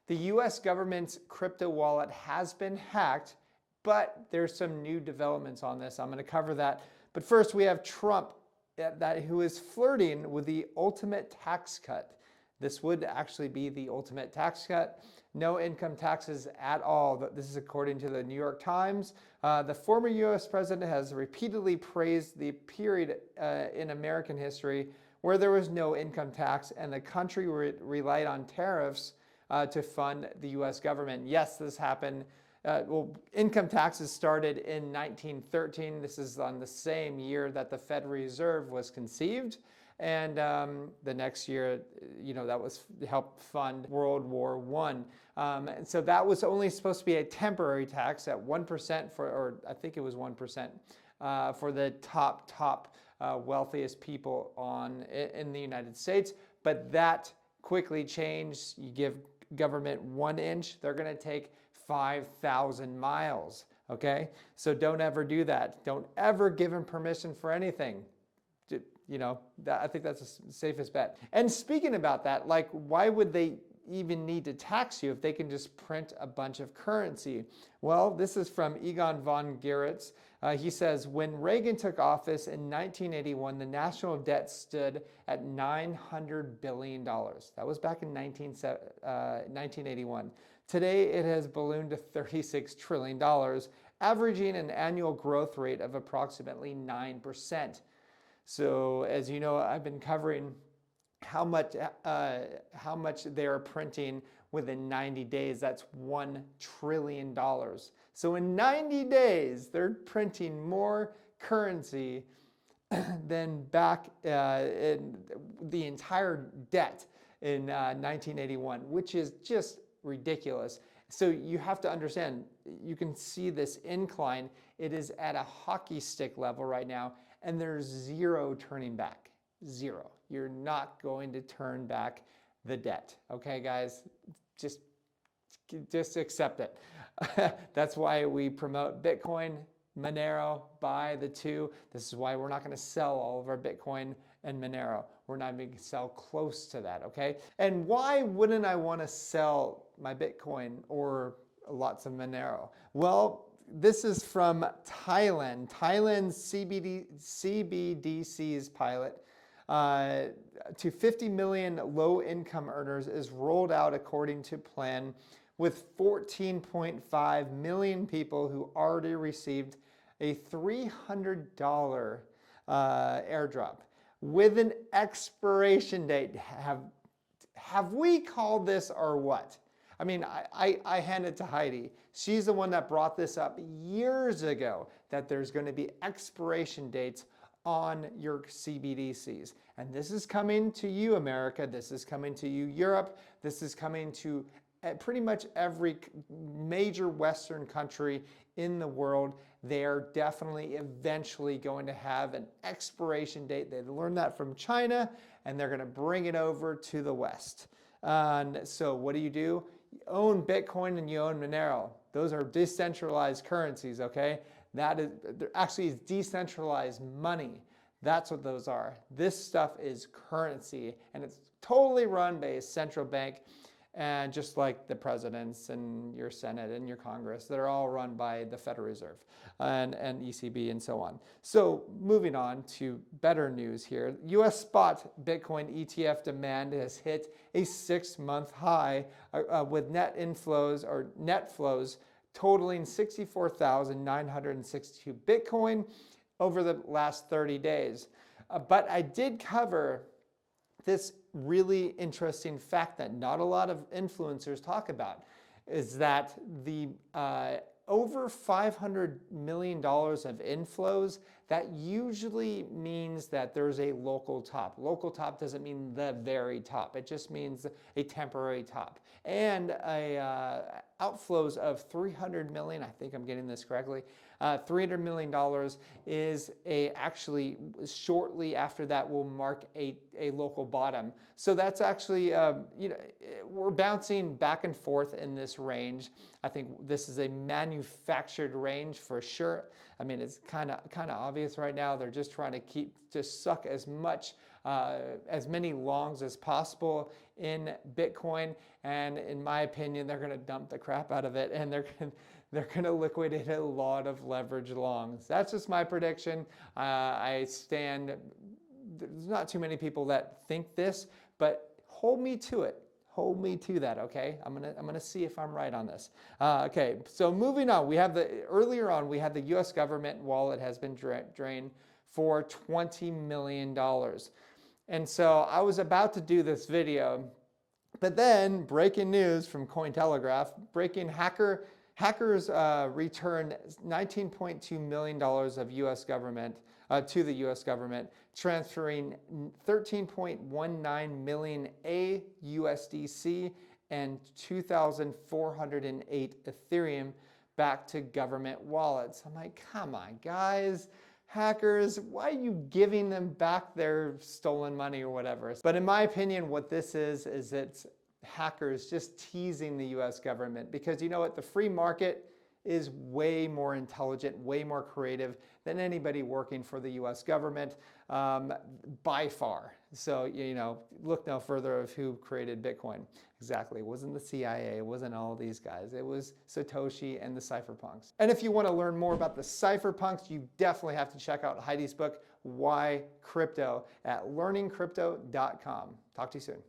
The US government's crypto wallet has been hacked, but there's some new developments on this. I'm going to cover that. But first, we have Trump who is flirting with the ultimate tax cut. This would actually be the ultimate tax cut. No income taxes at all. This is according to the New York Times. The former US president has repeatedly praised the period in American history where there was no income tax and the country relied on tariffs to fund the US government. Yes, this happened. Income taxes started in 1913. This is on the same year that the Federal Reserve was conceived. And the next year, that was helped fund World War I. And so that was only supposed to be a temporary tax at 1% or I think it was 1% for the top wealthiest people in the United States. But that quickly changed. You give government 1 inch, they're going to take 5,000 miles. Okay, so don't ever do that. Don't ever give them permission for anything. I think that's the safest bet. And speaking about that, like, why would they even need to tax you if they can just print a bunch of currency? Well, this is from Egon von Geritz. He says, when Reagan took office in 1981, the national debt stood at $900 billion. That was back in 1981. Today, it has ballooned to $36 trillion, averaging an annual growth rate of approximately 9%. So as you know, I've been covering how much they're printing within 90 days. That's $1 trillion. So in 90 days, they're printing more currency than back in the entire debt in 1981, which is just ridiculous. So you have to understand, you can see this incline. It is at a hockey stick level right now, and there's zero turning back. Zero. You're not going to turn back the debt. Okay, guys? Just accept it. That's why we promote Bitcoin, Monero, buy the two. This is why we're not going to sell all of our Bitcoin and Monero. We're not going to sell close to that, okay? And why wouldn't I want to sell my Bitcoin or lots of Monero? Well, this is from Thailand. Thailand's CBDC's pilot to 50 million low-income earners is rolled out according to plan, with 14.5 million people who already received a $300 airdrop with an expiration date. Have we called this or what? I mean, I hand it to Heidi. She's the one that brought this up years ago, that there's going to be expiration dates on your CBDCs. And this is coming to you, America. This is coming to you, Europe. This is coming to pretty much every major Western country in the world. They are definitely eventually going to have an expiration date. They learned that from China, and they're going to bring it over to the West. And so what do? You own Bitcoin and you own Monero. Those are decentralized currencies, okay? They're actually decentralized money. That's what those are. This stuff is currency, and it's totally run by a central bank, and just like the presidents and your Senate and your Congress, they're all run by the Federal Reserve and ECB and so on. So moving on to better news here. US spot Bitcoin ETF demand has hit a 6-month high with net flows totaling 64,962 Bitcoin over the last 30 days. But I did cover this really interesting fact that not a lot of influencers talk about, is that the over $500 million of inflows, that usually means that there's a local top. Local top doesn't mean the very top. It just means a temporary top. And outflows of 300 million, I think I'm getting this correctly, $300 million is actually shortly after that will mark a local bottom. So that's actually, we're bouncing back and forth in this range. I think this is a manufactured range for sure. I mean, it's kind of obvious right now. They're just trying to suck as much as many longs as possible in Bitcoin. And in my opinion, they're going to dump the crap out of it, and they're going to liquidate a lot of leverage longs. That's just my prediction. There's not too many people that think this, but hold me to it. Hold me to that, okay? I'm gonna see if I'm right on this. Okay, so moving on, earlier on we had the U.S. government wallet has been drained for $20 million, and so I was about to do this video, but then breaking news from Cointelegraph: hackers returned $19.2 million of U.S. government to the U.S. government, transferring 13.19 million AUSDC and 2,408 Ethereum back to government wallets. I'm like, come on, guys. Hackers, why are you giving them back their stolen money or whatever? But in my opinion, what this is it's hackers just teasing the US government, because you know what? The free market is way more intelligent, way more creative than anybody working for the US government by far. So, you know, look no further of who created Bitcoin. Exactly. It wasn't the CIA, it wasn't all these guys. It was Satoshi and the cypherpunks. And if you want to learn more about the cypherpunks, you definitely have to check out Heidi's book, Why Crypto, at learningcrypto.com. Talk to you soon.